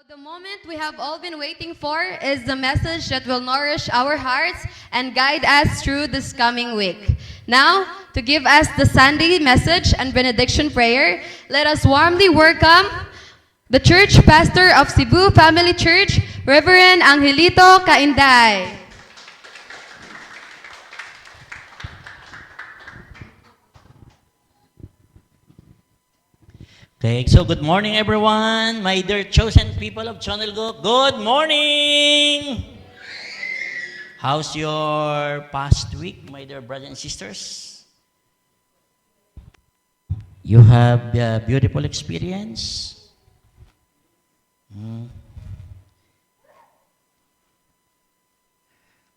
The moment we have all been waiting for is the message that will nourish our hearts and guide us through this coming week. Now, to give us the Sunday message and benediction prayer, let us warmly welcome the church pastor of Cebu Family Church, Reverend Angelito Cainday. Okay, so good morning everyone, my dear chosen people of Chonelgo. Good morning! How's your past week, my dear brothers and sisters? You have a beautiful experience?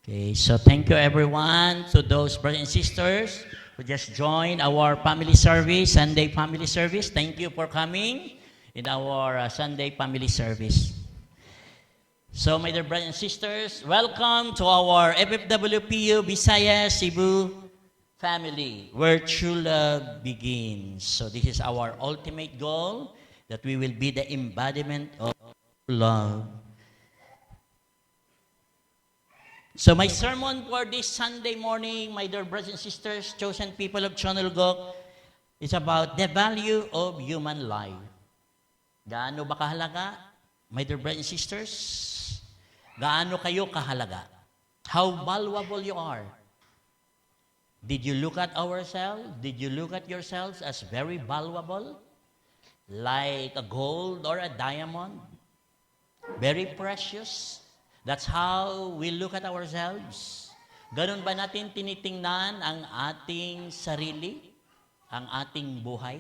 Okay, so thank you everyone to those brothers and sisters who just joined our family service, Sunday family service. Thank you for coming in our Sunday family service. So my dear brothers and sisters, welcome to our FFWPU Visayas Cebu family, where true love begins. So this is our ultimate goal, that we will be the embodiment of love. So my sermon for this Sunday morning, my dear brothers and sisters, chosen people of Chonelgok, is about the value of human life. Gaano ba kahalaga, my dear brothers and sisters? Gaano kayo kahalaga? How valuable you are? Did you look at ourselves? Did you look at yourselves as very valuable? Like a gold or a diamond? Very precious? That's how we look at ourselves. Ganun ba natin tinitingnan ang ating sarili, ang ating buhay?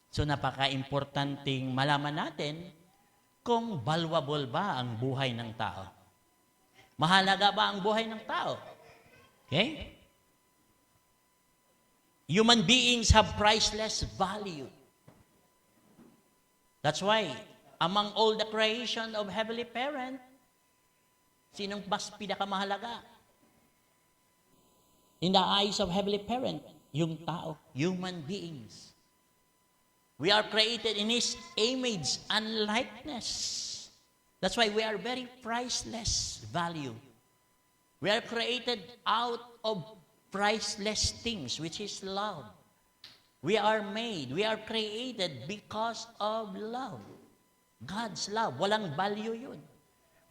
So napaka-importanting malaman natin kung valuable ba ang buhay ng tao. Mahalaga ba ang buhay ng tao? Okay? Human beings have priceless value. That's why among all the creation of Heavenly Parent, sinong mas pinakamahalaga? In the eyes of Heavenly Parent, yung tao, human beings. We are created in His image and likeness. That's why we are very priceless value. We are created out of priceless things, which is love. We are made, we are created because of love. God's love. Walang value yun.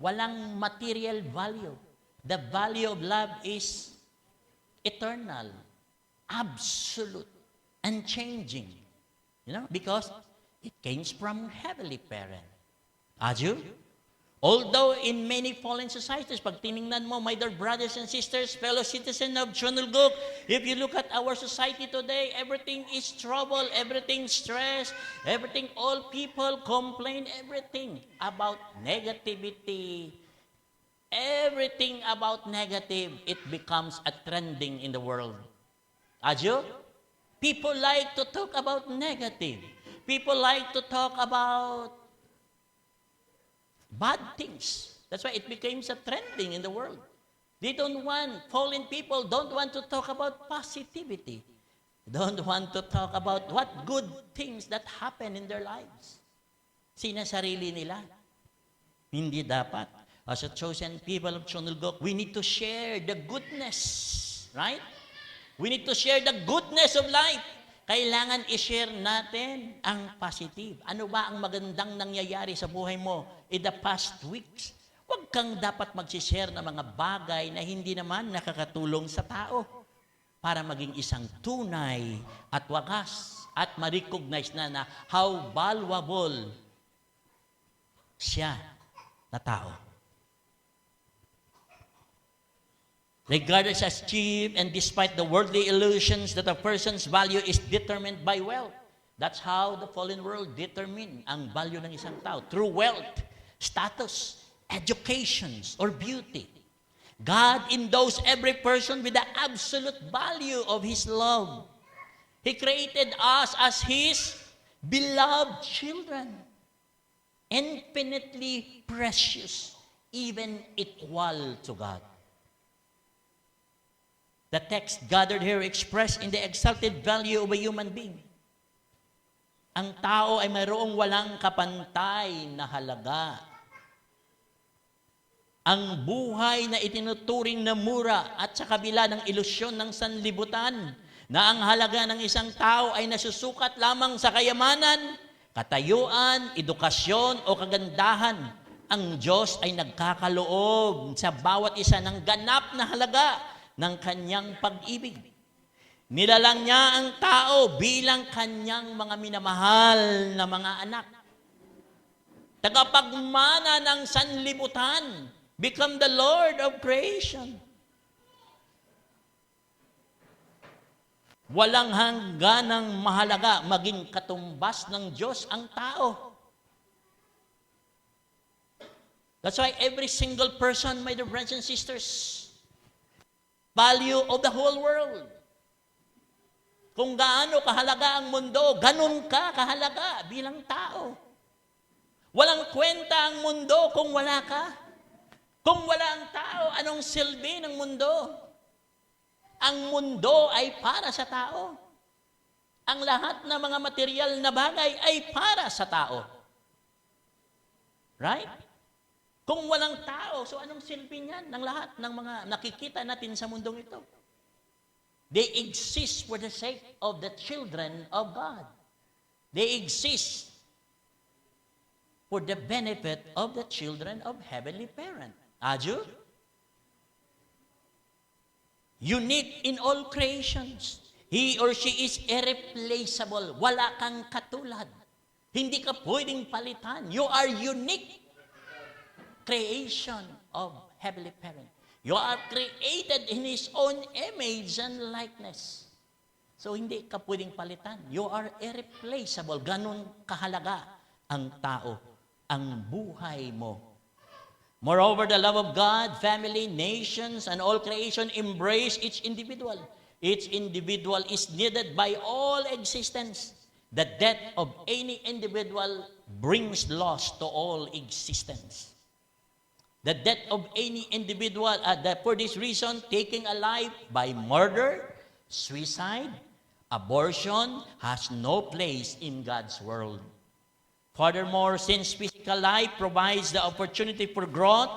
Walang material value. The value of love is eternal, absolute, unchanging. You know, because it came from Heavenly Parent. Aju? Although in many fallen societies, pag tiningnan mo, my dear brothers and sisters, fellow citizens of Chonelgok, if you look at our society today, everything is trouble, everything stress, everything, all people complain, everything about negativity, everything about negative, it becomes a trending in the world. Ajo? People like to talk about negative. People like to talk about bad things. That's why it became a trending in the world. They don't want, fallen people don't want to talk about positivity. Don't want to talk about what good things that happen in their lives. Sinasarili nila. Hindi dapat. As a chosen people of Chonelgok, we need to share the goodness. Right? We need to share the goodness of life. Kailangan i-share natin ang positive. Ano ba ang magandang nangyayari sa buhay mo in the past weeks? Huwag kang dapat mag-share ng mga bagay na hindi naman nakakatulong sa tao para maging isang tunay at wagas at ma-recognize na how valuable siya na tao. Regardless as cheap and despite the worldly illusions that a person's value is determined by wealth. That's how the fallen world determine ang value ng isang tao. Through wealth, status, educations, or beauty. God endows every person with the absolute value of His love. He created us as His beloved children. Infinitely precious, even equal to God. The text gathered here expressed in the exalted value of a human being. ang tao ay mayroong walang kapantay na halaga. Ang buhay na itinuturing na mura at sa kabila ng ilusyon ng sanlibutan, na ang halaga ng isang tao ay nasusukat lamang sa kayamanan, katayuan, edukasyon o kagandahan, ang Diyos ay nagkakaloob sa bawat isa ng ganap na halaga ng kanyang pag-ibig. Nilalang niya ang tao bilang kanyang mga minamahal na mga anak. Tagapagmana ng sanlibutan, become the Lord of creation. Walang hangganang mahalaga maging katumbas ng Diyos ang tao. That's why every single person, my dear brothers and sisters, value of the whole world. Kung gaano kahalaga ang mundo, ganun ka kahalaga bilang tao. Walang kwenta ang mundo kung wala ka. Kung wala ang tao, anong silbi ng mundo? Ang mundo ay para sa tao. Ang lahat ng mga material na bagay ay para sa tao. Right? Kung walang tao, so anong silbi niyan ng lahat ng mga nakikita natin sa mundong ito? They exist for the sake of the children of God. They exist for the benefit of the children of Heavenly Parent. Aju? Unique in all creations. He or she is irreplaceable. Wala kang katulad. Hindi ka pwedeng palitan. You are unique creation of Heavenly Parent. You are created in His own image and likeness. So hindi ka pwedeng palitan. You are irreplaceable. Ganun kahalaga ang tao, ang buhay mo. Moreover, the love of God, family, nations, and all creation embrace each individual. Each individual is needed by all existence. The death of any individual brings loss to all existence. The death of any individual, for this reason, taking a life by murder, suicide, abortion has no place in God's world. Furthermore, since physical life provides the opportunity for growth,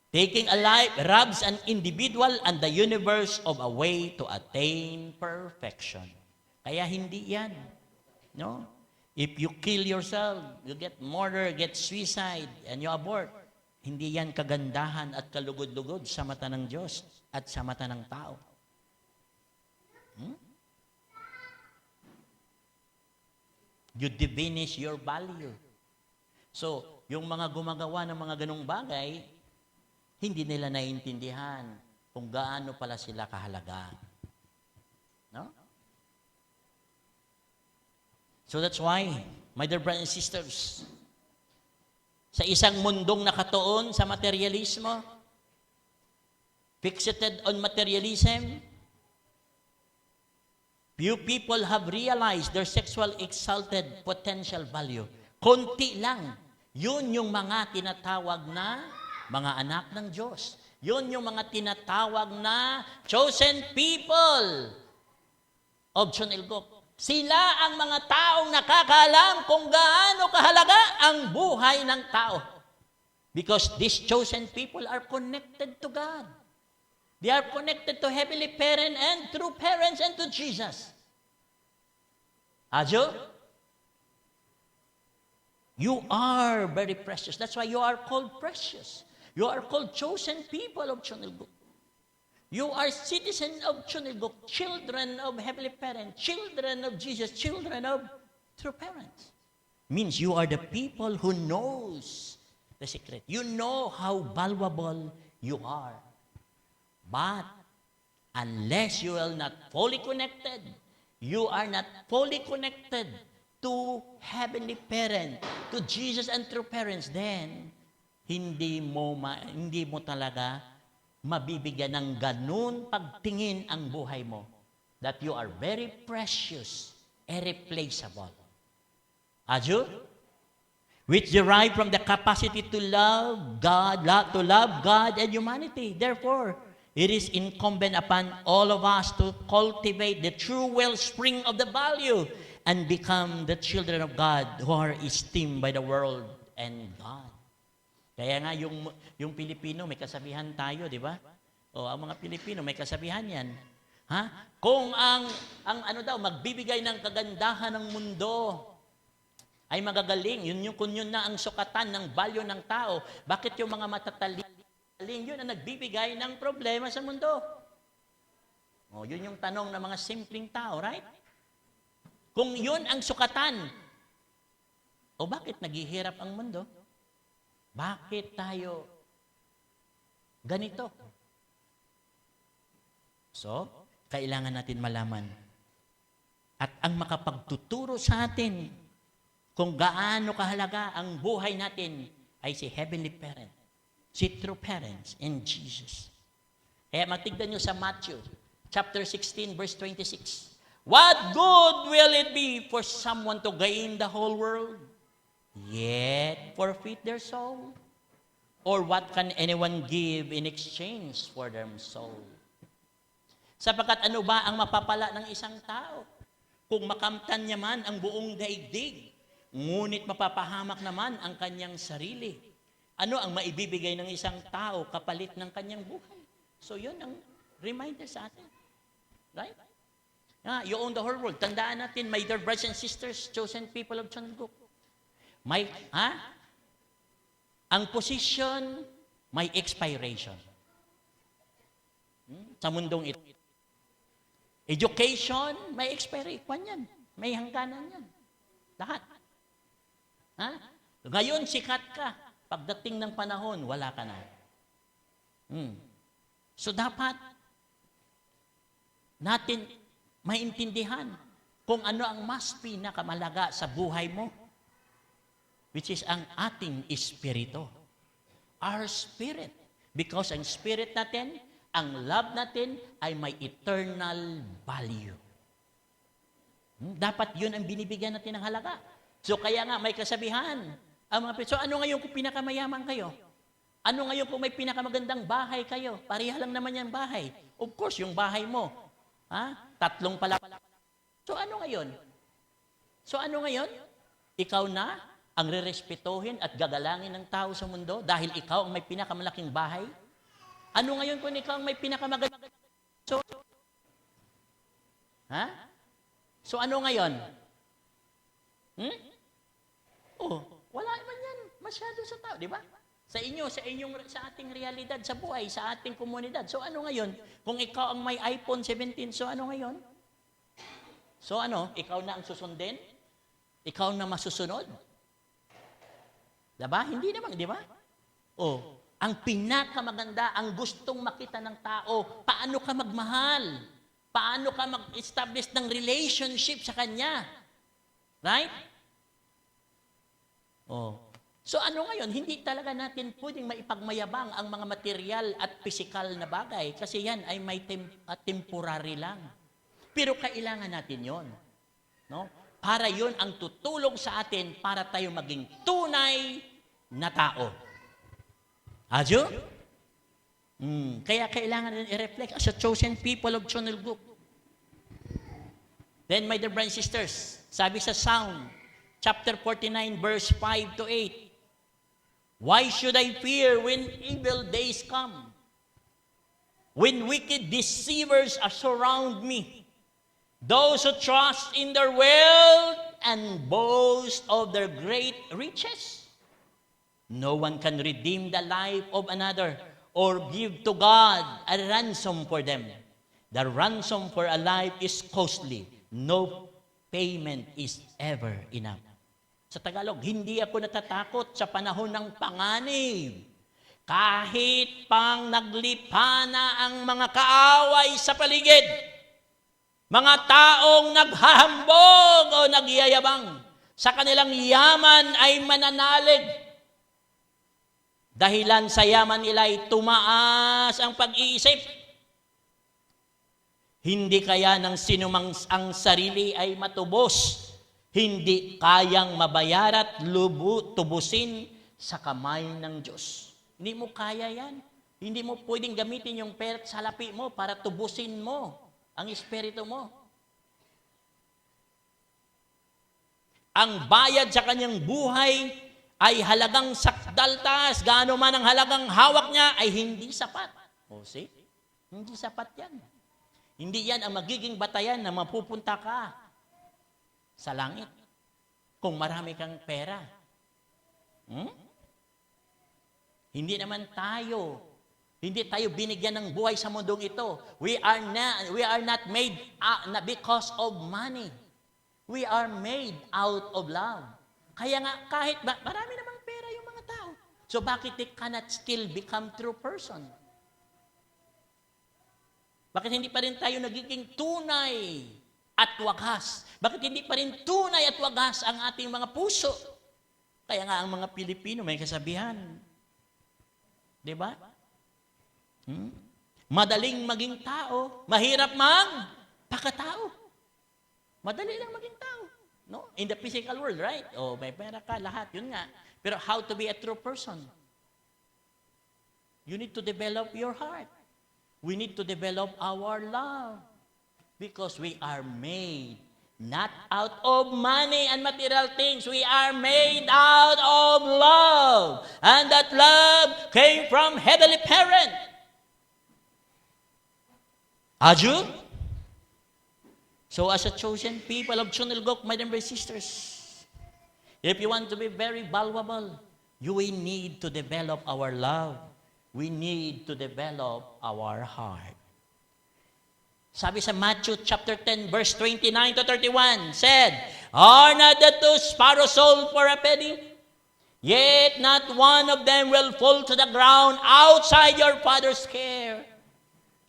taking a life robs an individual and the universe of a way to attain perfection. Kaya hindi yan. No? If you kill yourself, you get murder, get suicide, and you abort, hindi yan kagandahan at kalugod-lugod sa mata ng Diyos at sa mata ng tao. You diminish your value. So, yung mga gumagawa ng mga ganung bagay, hindi nila naiintindihan kung gaano pala sila kahalaga. No? So that's why, my dear brothers and sisters, sa isang mundong nakatuon sa materialismo, fixated on materialism, few people have realized their sexual exalted potential value. Konti lang. Yun yung mga tinatawag na mga anak ng Diyos. Yun yung mga tinatawag na chosen people of Chonilgok. Sila ang mga taong nakakaalam kung gaano kahalaga ang buhay ng tao. Because these chosen people are connected to God. They are connected to Heavenly Parent and true parents and to Jesus. Ajo? You are very precious. That's why you are called precious. You are called chosen people of Chonilgok. You are citizens of Chonilgok, children of Heavenly Parent, children of Jesus, children of true parents. Means you are the people who knows the secret. You know how valuable you are. But unless you are not fully connected, you are not fully connected to Heavenly Parent, to Jesus and true parents, then hindi mo talaga mabibigyan ng ganun pagtingin ang buhay mo that you are very precious, irreplaceable. Aju? Which derive from the capacity to love God and humanity. Therefore, it is incumbent upon all of us to cultivate the true wellspring of the value and become the children of God who are esteemed by the world and God. Kaya nga yung Pilipino, may kasabihan tayo, di ba? O ang mga Pilipino, may kasabihan yan. Ha? Kung ang ano daw, magbibigay ng kagandahan ng mundo ay magagaling, kung yun na ang sukatan ng value ng tao, bakit yung mga matataling yun ang nagbibigay ng problema sa mundo? O, yun yung tanong ng mga simpleng tao, right? Kung yun ang sukatan, o bakit naghihirap ang mundo? Bakit tayo ganito? So, kailangan natin malaman. At ang makapagtuturo sa atin kung gaano kahalaga ang buhay natin ay si Heavenly Parent, si True Parents in Jesus. Kaya matignan nyo sa Matthew chapter 16, verse 26. What good will it be for someone to gain the whole world, yet forfeit their soul? Or what can anyone give in exchange for their soul? Sapagkat ano ba ang mapapala ng isang tao? Kung makamtan niya man ang buong daigdig, ngunit mapapahamak naman ang kanyang sarili. Ano ang maibibigay ng isang tao kapalit ng kanyang buhay? So yun ang reminder sa atin. Right? You own the whole world. Tandaan natin, my dear brothers and sisters, chosen people of Chongguk. Ang position, may expiration. Sa mundong ito. Education, may expiration yan. May hangganan yan. Lahat. Ngayon, sikat ka. Pagdating ng panahon, wala ka na. So, dapat natin maintindihan kung ano ang mas pinakamalaga sa buhay mo, which is ang ating espiritu. Our spirit. Because ang spirit natin, ang love natin ay may eternal value. Dapat yun ang binibigyan natin ng halaga. So kaya nga may kasabihan. So ano ngayon kung pinakamayaman kayo? Ano ngayon kung may pinakamagandang bahay kayo? Pareha lang naman yung bahay. Of course, yung bahay mo. 3 pala. So ano ngayon? Ikaw na ang rerespetuhin at gagalangin ng tao sa mundo dahil ikaw ang may pinakamalaking bahay? Ano ngayon kung ikaw ang may pinakamagandang? So ano ngayon? Wala naman yan masyado sa tao, di ba? Sa ating realidad, sa buhay, sa ating komunidad. So ano ngayon? Kung ikaw ang may iPhone 17, so ano ngayon? So ano? Ikaw na ang susundin? Ikaw na masusunod? Diba? Hindi naman, di ba? Ang pinakamaganda, ang gustong makita ng tao, paano ka magmahal? Paano ka mag-establish ng relationship sa Kanya? Right? So ano ngayon, hindi talaga natin pwedeng maipagmayabang ang mga material at physical na bagay kasi yan ay may temporary lang. Pero kailangan natin yon, no? Para yon ang tutulong sa atin para tayo maging tunay na tao. Adyo? Kaya kailangan natin i-reflect as a chosen people of Chongguk. Then, my dear brothers and sisters, sabi sa Psalm, chapter 49, verse 5 to 8, why should I fear when evil days come? When wicked deceivers surround me, those who trust in their wealth and boast of their great riches. No one can redeem the life of another or give to God a ransom for them. The ransom for a life is costly. No payment is ever enough. Sa Tagalog, hindi ako natatakot sa panahon ng panganib. Kahit pang naglipana ang mga kaaway sa paligid, mga taong naghahambog o nagyayabang, sa kanilang yaman ay mananalig. Dahilan sa yaman nila ay tumaas ang pag-iisip. Hindi kaya ng sinumang ang sarili ay matubos. Hindi kayang mabayarat, tubusin sa kamay ng Diyos. Hindi mo kaya yan. Hindi mo pwedeng gamitin yung pera at salapi mo para tubusin mo ang espiritu mo. ang bayad sa kanyang buhay ay halagang sakdaltas, gaano man ang halagang hawak niya ay hindi sapat. O see? Hindi sapat yan. Hindi yan ang magiging batayan na mapupunta ka sa langit kung marami kang pera. Hindi naman tayo, hindi tayo binigyan ng buhay sa mundong ito. We are not made because of money. We are made out of love. Kaya nga, kahit marami namang pera yung mga tao. So bakit they cannot still become true person? Bakit hindi pa rin tayo nagiging tunay at wagas? Bakit hindi pa rin tunay at wagas ang ating mga puso? Kaya nga ang mga Pilipino may kasabihan. Di ba? Madaling maging tao, mahirap pakatao. Madali lang maging tao. No? In the physical world, right? Oh, may pera ka, lahat. Yun nga. Pero how to be a true person? You need to develop your heart. We need to develop our love. Because we are made not out of money and material things. We are made out of love. And that love came from Heavenly Parent. Aju? So as a chosen people of Chunilgok, my dear sisters, if you want to be very valuable, we need to develop our love. We need to develop our heart. Sabi sa Matthew chapter 10, verse 29 to 31, said, Are not the two sparrows sold for a penny? Yet not one of them will fall to the ground outside your Father's care.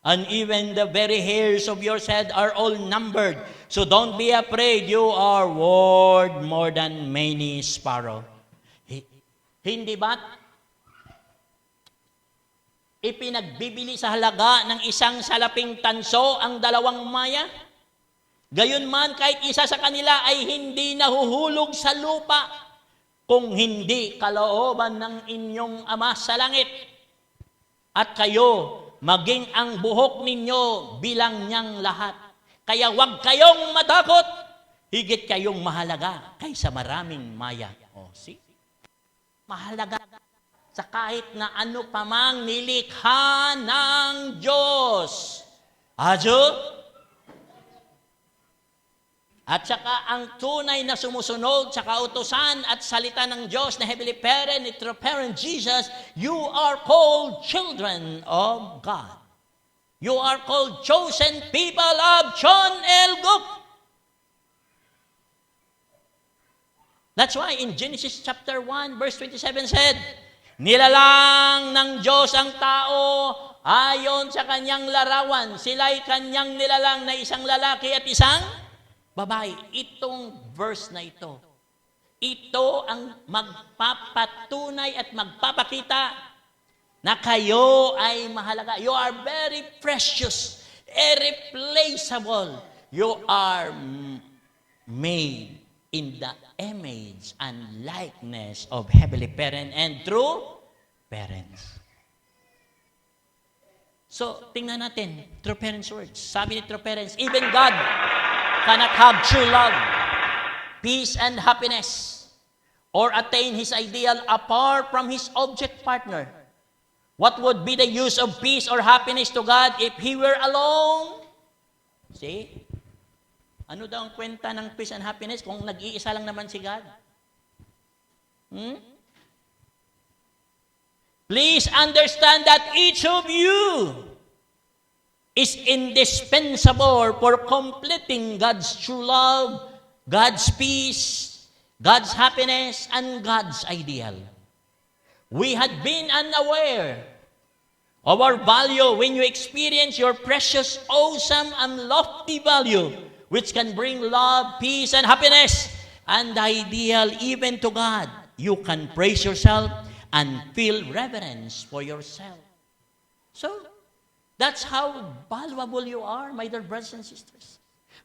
And even the very hairs of your head are all numbered. So don't be afraid, you are worth more than many sparrows. Hindi ba? Ipinagbibili sa halaga ng isang salaping tanso ang dalawang maya? Gayon man, kahit isa sa kanila ay hindi nahuhulog sa lupa kung hindi kalooban ng inyong Ama sa langit. At kayo, maging ang buhok ninyo bilang niyang lahat. Kaya huwag kayong matakot, higit kayong mahalaga kaysa maraming maya. See? Mahalaga sa kahit na ano pa mang nilikha ng Diyos. Adyo? At saka ang tunay na sumusunod sa kautusan at salita ng Diyos na Heavenly Parent, ni True Parent Jesus, you are called children of God. You are called chosen people of Chunilgok. That's why in Genesis chapter 1, verse 27 said, Nilalang ng Diyos ang tao ayon sa kanyang larawan. Sila'y kanyang nilalang na isang lalaki at isang babae. Itong verse na ito, ito ang magpapatunay at magpapakita na kayo ay mahalaga. You are very precious, irreplaceable. You are made in the image and likeness of Heavenly Parent and true parents. So, tingnan natin, True Parents' words. Sabi ni True Parents, even God cannot have true love, peace, and happiness, or attain His ideal apart from His object partner. What would be the use of peace or happiness to God if He were alone? See? Ano daw ang kwenta ng peace and happiness kung nag-iisa lang naman si God? Please understand that each of you is indispensable for completing God's true love, God's peace, God's happiness, and God's ideal. We had been unaware of our value when you experience your precious, awesome, and lofty value, which can bring love, peace, and happiness, and the ideal even to God. You can praise yourself and feel reverence for yourself. So, that's how valuable you are, my dear brothers and sisters.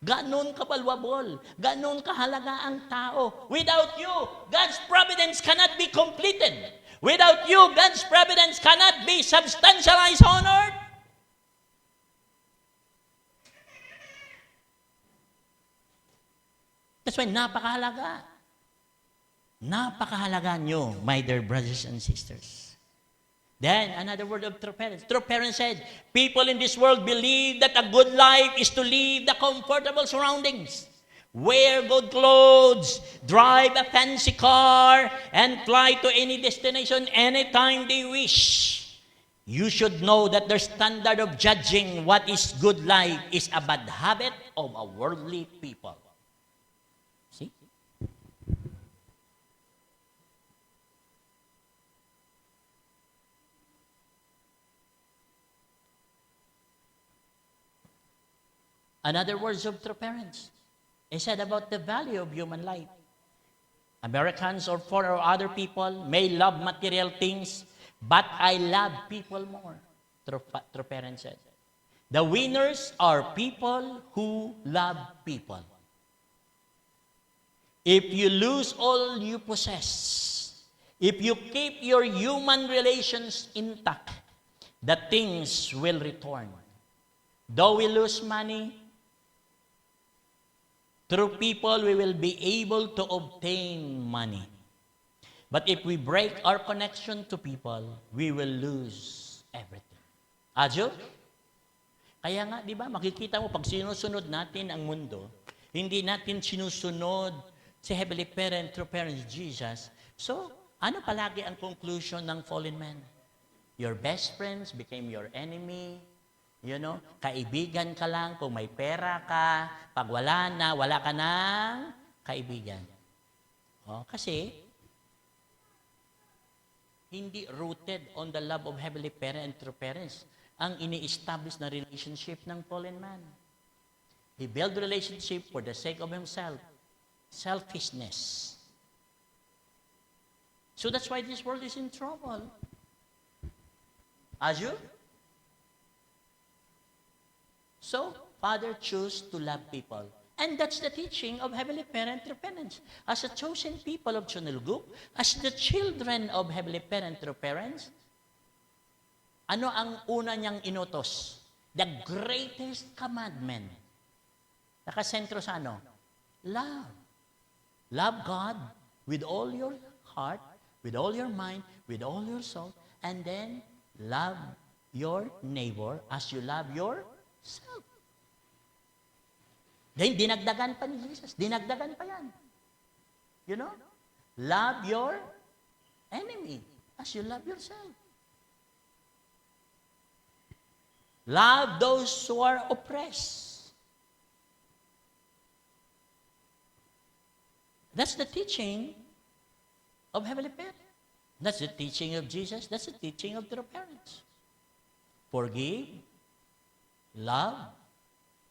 Ganon ka-valuable, ganon kahalaga ang tao. Without you, God's providence cannot be completed. Without you, God's providence cannot be substantialized on earth. That's why napakahalaga Napakahalaga nyo, my dear brothers and sisters. Then, another word of true parents. True parents said, people in this world believe that a good life is to live the comfortable surroundings. Wear good clothes, drive a fancy car, and fly to any destination anytime they wish. You should know that their standard of judging what is good life is a bad habit of a worldly people. See? Another words of true parents. It said about the value of human life. Americans or foreign or other people may love material things, but I love people more. True parents said. The winners are people who love people. If you lose all you possess, if you keep your human relations intact, the things will return. Though we lose money, through people we will be able to obtain money. But if we break our connection to people, we will lose everything. Adyo? Kaya nga, di ba, makikita mo, pag sinusunod natin ang mundo, hindi natin sinusunod si Heavenly Parent, True Parents, Jesus. So, ano palagi ang conclusion ng fallen man? Your best friends became your enemy. You know, kaibigan ka lang kung may pera ka. Pag wala na, wala ka ng kaibigan. Oh, kasi, hindi rooted on the love of Heavenly Parent and True Parents ang ini-establish na relationship ng fallen man. He built relationship for the sake of himself. Selfishness. So that's why this world is in trouble. As you? So, Father chose to love people. And that's the teaching of Heavenly Parent True Parents. As a chosen people of Chonilguk, as the children of Heavenly Parent True Parents, ano ang una niyang inutos? The greatest commandment. Nakasentro sa ano? Love. Love God with all your heart, with all your mind, with all your soul, and then love your neighbor as you love yourself. Then, dinagdagan pa ni Jesus. Dinagdagan pa yan. You know? Love your enemy as you love yourself. Love those who are oppressed. That's the teaching of Heavenly Parent. That's the teaching of Jesus. That's the teaching of their parents. Forgive, love,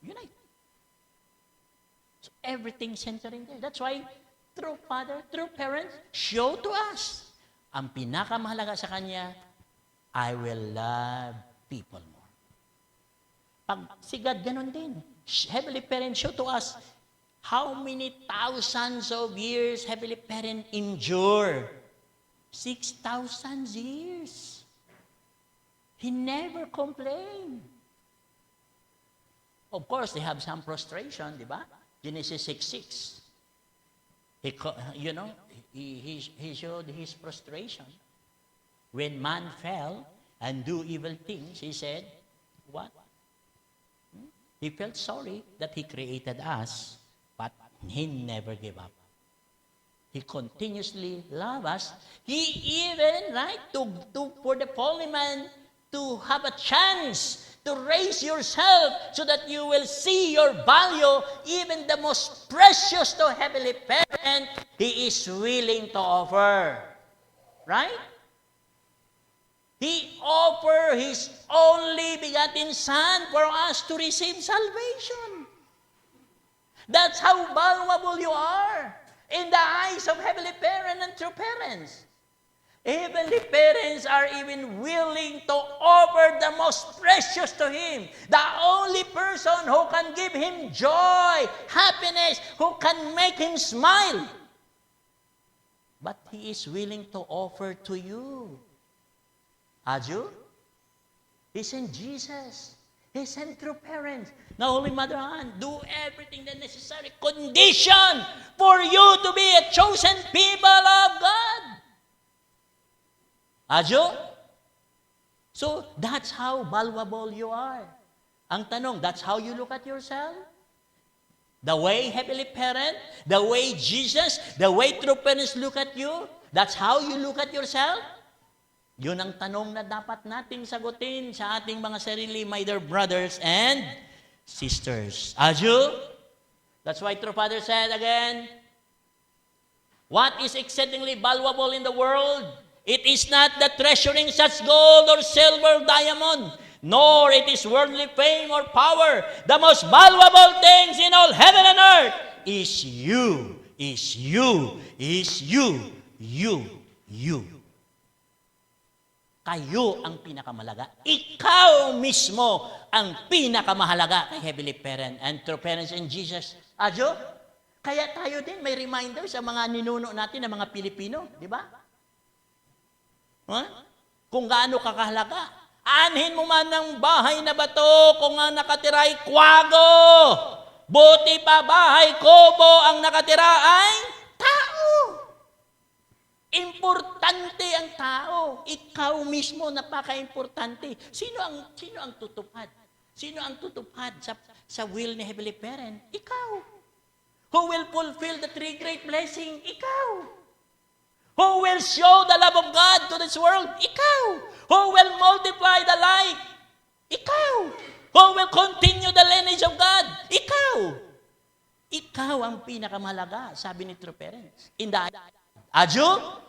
unite. So everything centering there. That's why true father, true parents, show to us. Ang pinakamahalaga sa kanya, I will love people more. Pag si God, ganun din. Heavenly Parent, show to us how many thousands of years Heavenly Parent endure. 6,000 years. He never complained. Of course, they have some frustration, di ba? Genesis 6:6. He showed his frustration. When man fell and do evil things, he said, what? He felt sorry that he created us, but he never gave up. He continuously loved us. He even, for the fallen man to have a chance to raise yourself so that you will see your value, even the most precious to Heavenly Parent, He is willing to offer. Right? He offered His only begotten Son for us to receive salvation. That's how valuable you are in the eyes of Heavenly Parent and True Parents. Heavenly Parents are even willing to offer the most precious to Him. The only person who can give Him joy, happiness, who can make Him smile. But He is willing to offer to you. Aju? He sent Jesus. He sent true parents. Now, Holy Mother Ann, do everything the necessary condition for you to be a chosen people of God. Ajo? So, that's how valuable you are. Ang tanong, that's how you look at yourself? The way Heavenly Parent, the way Jesus, the way true parents look at you, that's how you look at yourself? Yun ang tanong na dapat nating sagutin sa ating mga sarili, my dear brothers and sisters. Ajo? That's why True Father said again, what is exceedingly valuable in the world? It is not the treasuring such gold or silver or diamond, nor it is worldly fame or power. The most valuable things in all heaven and earth is you, is you, is you, you. Kayo ang pinakamahalaga. Ikaw mismo ang pinakamahalaga kay Heavenly Parent and True Parents in Jesus. Ajo? Kaya tayo din may reminder sa mga ninuno natin na mga Pilipino, di ba? Huh? Kung gaano kakahalaga. Anhin mo man ng bahay na bato kung ang nakatiray kwago. Buti pa bahay kubo ang nakatira ay tao. Importante ang tao. Ikaw mismo napaka-importante. Sino ang tutupad? Sino ang tutupad sa will ni Heavenly Parent? Ikaw. Who will fulfill the three great blessings? Ikaw. Who will show the love of God to this world? Ikaw. Who will multiply the light? Ikaw. Who will continue the lineage of God? Ikaw. Ikaw ang pinakamahalaga, sabi ni True Parents. In the Ajo?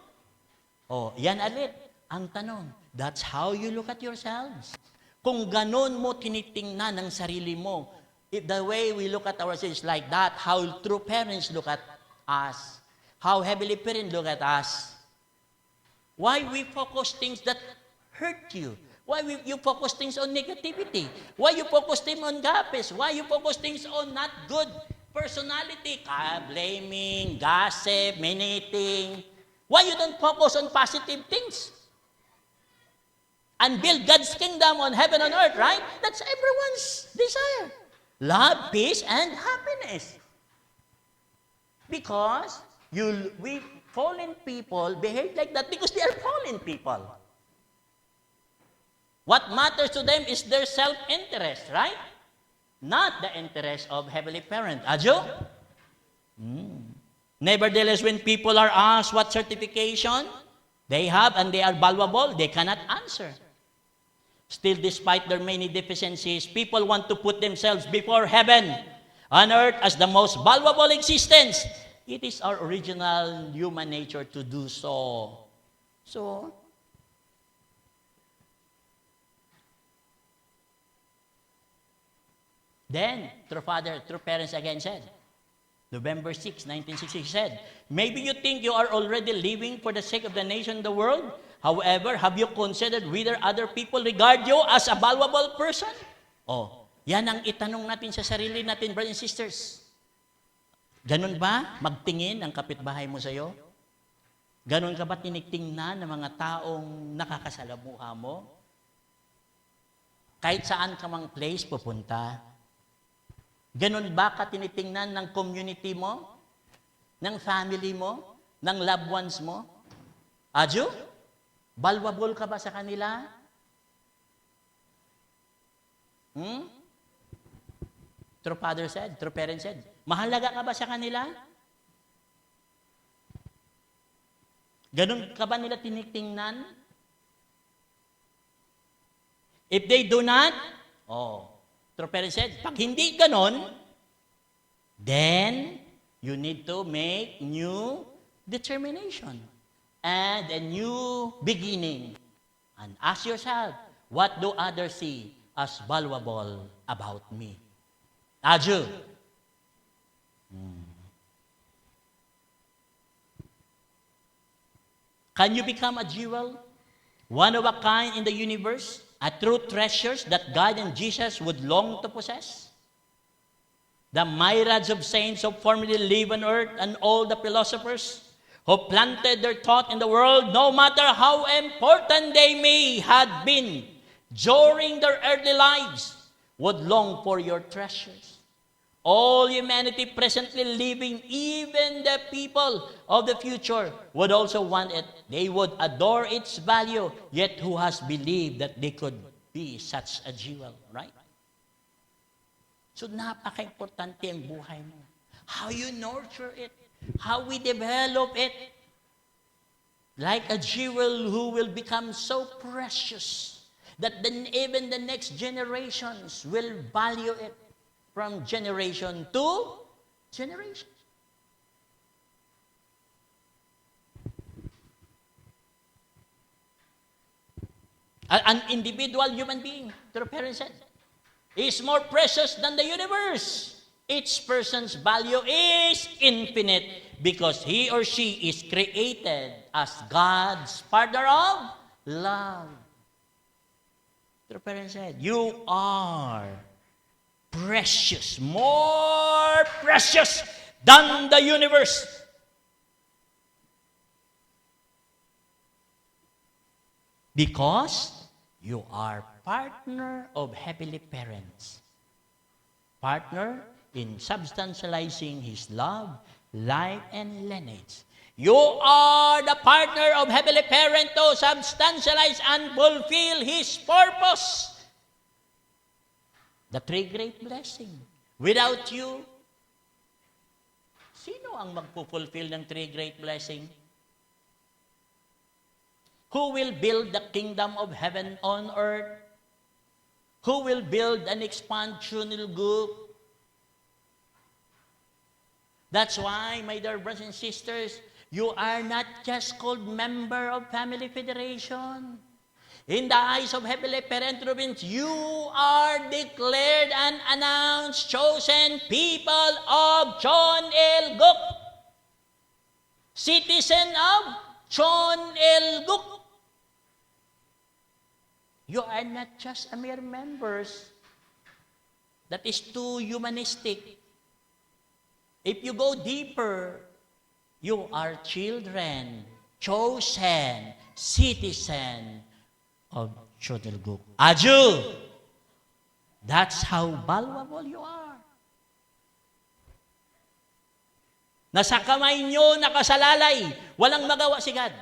Oh, yan alit. Ang tanong, that's how you look at yourselves. Kung ganon mo tinitingnan ang sarili mo, if the way we look at ourselves like that, how true parents look at us, how Heavenly Parents look at us, why we focus things that hurt you? Why you focus things on negativity? Why you focus things on gapes? Why you focus things on not good personality? Blaming, gossip, miniting. Why you don't focus on positive things? And build God's kingdom on heaven and earth, right? That's everyone's desire. Love, peace, and happiness. Because we fallen people behave like that because they are fallen people. What matters to them is their self-interest, right? Not the interest of Heavenly Parent. Ajo? Nevertheless, when people are asked what certification they have and they are valuable, they cannot answer. Still, despite their many deficiencies, people want to put themselves before heaven on earth as the most valuable existence. It is our original human nature to do so. So, then, True Parents again said, November 6, 1960, he said, maybe you think you are already living for the sake of the nation and the world. However, have you considered whether other people regard you as a valuable person? Oh, yan ang itanong natin sa sarili natin, brothers and sisters. Ganun ba magtingin ang kapitbahay mo sa'yo? Ganun ka ba tinitingnan ng mga taong nakakasalamuha mo? Kahit saan ka mang place pupunta, ganun ba ka tinitingnan ng community mo? Ng family mo? Ng loved ones mo? Ajo? Valuable ka ba sa kanila? True Father said, True Parent said, mahalaga ka ba sa kanila? Ganun ka ba nila tinitingnan? If they do not, True Parent said, pag hindi ganon, then you need to make new determination and a new beginning. And ask yourself, what do others see as valuable about me? Ajo. Can you become a jewel? One of a kind in the universe? A true treasures that God and Jesus would long to possess? The myriads of saints who formerly lived on earth and all the philosophers who planted their thought in the world, no matter how important they may have been during their earthly lives, would long for your treasures. All humanity presently living, even the people of the future, would also want it. They would adore its value, yet who has believed that they could be such a jewel, right? So napaka-importante ang buhay mo. How you nurture it, how we develop it. Like a jewel who will become so precious that then even the next generations will value it from generation to generation. An individual human being, the parents said, is more precious than the universe. Each person's value is infinite because he or she is created as God's partner of love. The parents said, you are precious, more precious than the universe. Because you are partner of heavenly parents. Partner in substantializing His love, life, and lineage. You are the partner of heavenly parent to substantialize and fulfill His purpose. The three great blessing. Without you, sino ang magpupulfill ng three great blessing? Who will build the kingdom of heaven on earth? Who will build an expansional group? That's why, my dear brothers and sisters, you are not just called member of Family Federation. In the eyes of Heavenly Parent Province, you are declared and announced chosen people of John L. Guk. Citizen of John L. Guk. You are not just a mere members. That is too humanistic. If you go deeper, you are children, chosen, citizen of John L. Guk. Aju! That's how valuable you are. Nasa kamay nyo nakasalalay, walang magawa si God.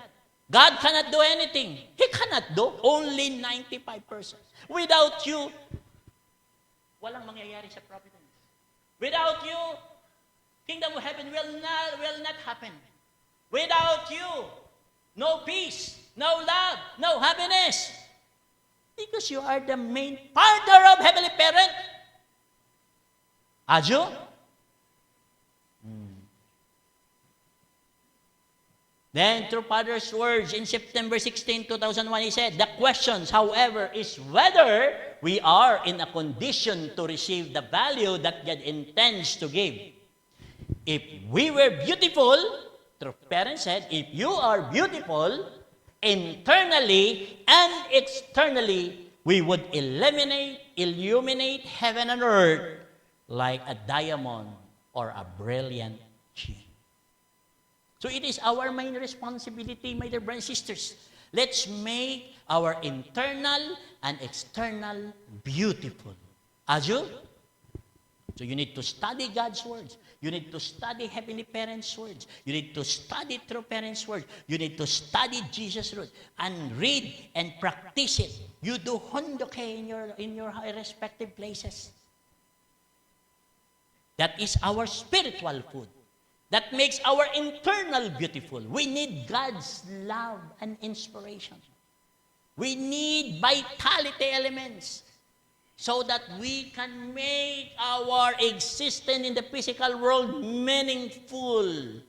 God cannot do anything. He cannot do only 95%. Without you, walang mangyayari sa providence. Without you, Kingdom of Heaven will not happen. Without you, no peace, no love, no happiness. Because you are the main partner of Heavenly Parent. Aju? Then, through Father's words in September 16, 2001, he said, the questions, however, is whether we are in a condition to receive the value that God intends to give. If we were beautiful, through parents said, if you are beautiful, internally and externally, we would illuminate heaven and earth like a diamond or a brilliant gem. So it is our main responsibility, my dear brothers and sisters. Let's make our internal and external beautiful. Aju? So you need to study God's words. You need to study Heavenly Parents' words. You need to study True Parents' words. You need to study Jesus' words and read and practice it. You do hondoke in your respective places. That is our spiritual food. That makes our internal beautiful. We need God's love and inspiration. We need vitality elements so that we can make our existence in the physical world meaningful,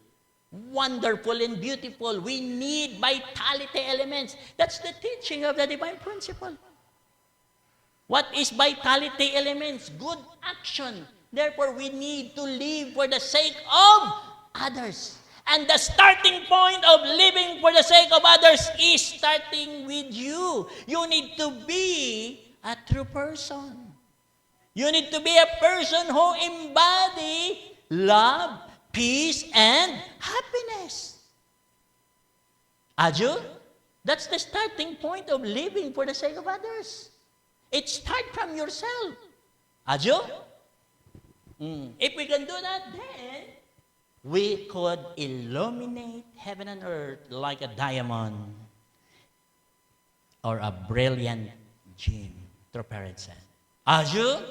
wonderful, and beautiful. We need vitality elements. That's the teaching of the divine principle. What is vitality elements? Good action. Therefore, we need to live for the sake of others. And the starting point of living for the sake of others is starting with you. You need to be a true person. You need to be a person who embodies love, peace, and happiness. Aju? That's the starting point of living for the sake of others. It starts from yourself. Adyo? If we can do that, then we could illuminate heaven and earth like a diamond or a brilliant gem through parents. Adyo?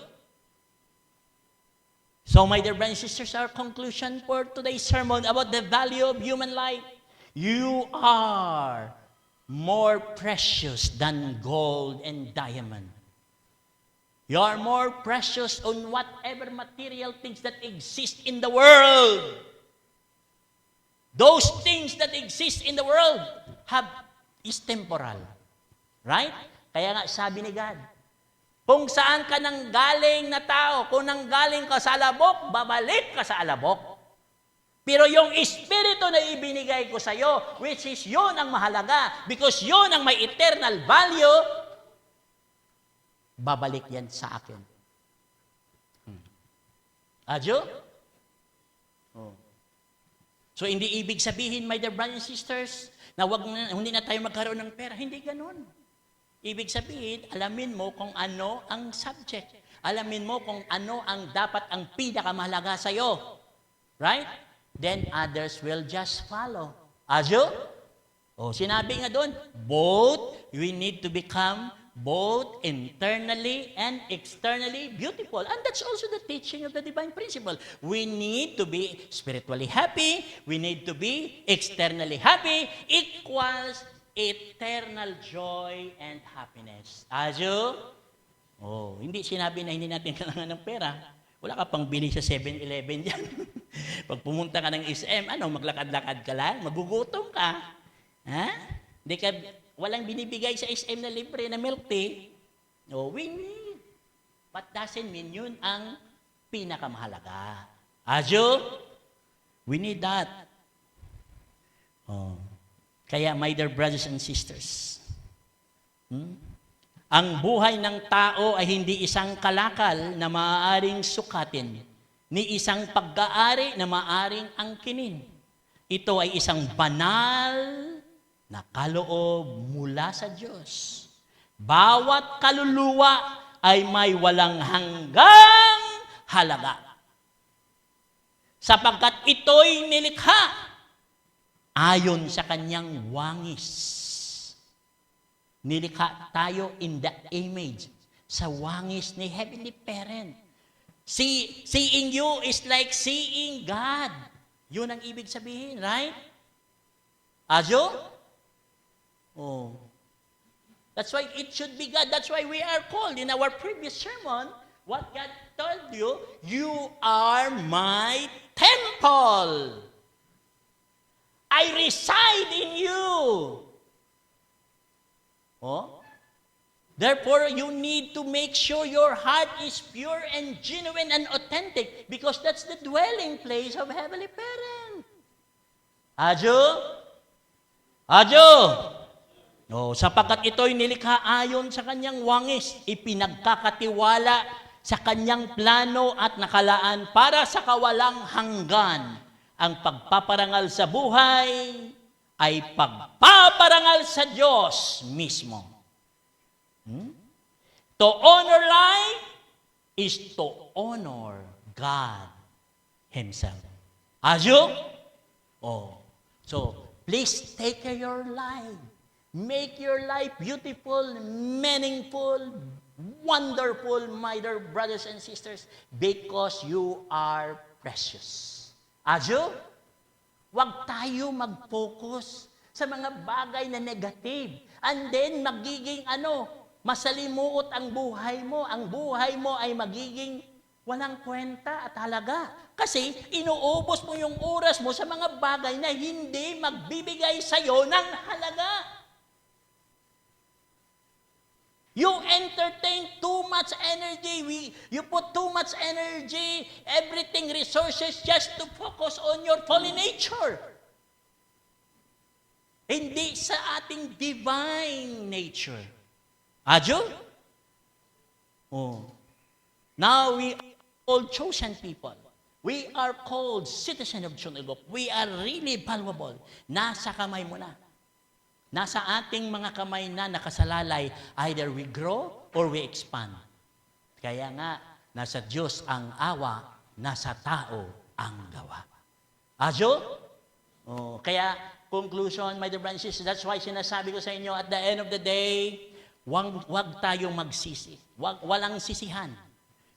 So, my dear brothers and sisters, our conclusion for today's sermon about the value of human life. You are more precious than gold and diamond. You are more precious on whatever material things that exist in the world. Those things that exist in the world is temporal. Right? Kaya nga sabi ni God, kung saan ka nang galing na tao, kung nang galing ka sa alabok, babalik ka sa alabok. Pero yung espiritu na ibinigay ko sa iyo, which is yun ang mahalaga, because yun ang may eternal value, babalik yan sa akin. Adyo? So, hindi ibig sabihin, my dear brothers and sisters, na hindi na tayo magkaroon ng pera. Hindi ganun. Ibig sabihin, alamin mo kung ano ang subject. Alamin mo kung ano ang dapat ang pinakamahalaga sa iyo. Right? Then others will just follow. Adyo? Sinabi nga doon, both, we need to become both internally and externally beautiful. And that's also the teaching of the divine principle. We need to be spiritually happy. We need to be externally happy. Equals eternal joy and happiness. Adyo? Hindi sinabi na hindi natin kailangan ng pera. Wala ka pang bili sa 7-Eleven dyan. Pag pumunta ka ng SM, maglakad-lakad ka lang, magugutom ka. Ha? Walang binibigay sa SM na libre na milk tea. We need. But doesn't mean yun ang pinakamahalaga. Adyo? We need that. Kaya, my dear brothers and sisters, ang buhay ng tao ay hindi isang kalakal na maaaring sukatin, ni isang pag-aari na maaaring angkinin. Ito ay isang banal na kaloob mula sa Diyos. Bawat kaluluwa ay may walang hanggang halaga. Sapagkat ito'y nilikha ayon sa kanyang wangis. Nilikha tayo in the image, sa wangis ni Heavenly Parent. Seeing you is like seeing God. Yun ang ibig sabihin, right? Adyo? That's why it should be God. That's why we are called in our previous sermon, what God told you, you are my temple. I reside in you. Therefore, you need to make sure your heart is pure and genuine and authentic because that's the dwelling place of Heavenly Parent. Adyo? Adyo? Sapagkat ito'y nilikha ayon sa kanyang wangis, ipinagkakatiwala sa kanyang plano at nakalaan para sa kawalang hanggan. Ang pagpaparangal sa buhay ay pagpaparangal sa Diyos mismo. To honor life is to honor God Himself. Adyo? So, please take care of your life. Make your life beautiful, meaningful, wonderful, my dear brothers and sisters, because you are precious. Adyo? Huwag tayo mag-focus sa mga bagay na negative. And then, magiging masalimuot ang buhay mo. Ang buhay mo ay magiging walang kwenta at halaga. Kasi, inuubos mo yung oras mo sa mga bagay na hindi magbibigay sa'yo ng halaga. You entertain too much energy. You put too much energy, everything, resources, just to focus on your fallen nature. Hindi sa ating divine nature. Adyo? Now we are called chosen people. We are called citizens of Chonilgop. We are really valuable. Nasa kamay mo na. Nasa ating mga kamay na nakasalalay, either we grow or we expand. Kaya nga, Nasa Diyos ang awa, nasa tao ang gawa. Ajo? Oh, kaya, conclusion, my dear brothers and sisters, that's why sinasabi ko sa inyo, at the end of the day, wag tayong magsisi. Walang sisihan.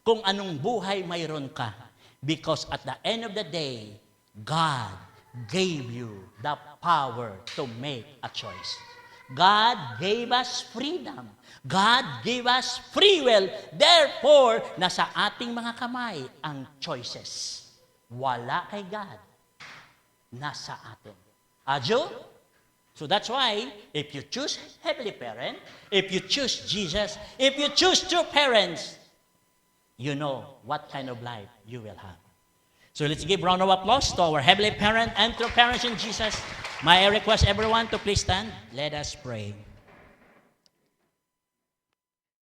Kung anong buhay mayroon ka. Because at the end of the day, God gave you the power to make a choice. God gave us freedom. God gave us free will. Therefore, nasa ating mga kamay ang choices. Wala kay God. Nasa atin. Ajo? So that's why, if you choose Heavenly Parent, if you choose Jesus, if you choose true parents, you know what kind of life you will have. So let's give round of applause to our Heavenly Parent and true parents in Jesus. May I request everyone to please stand. Let us pray.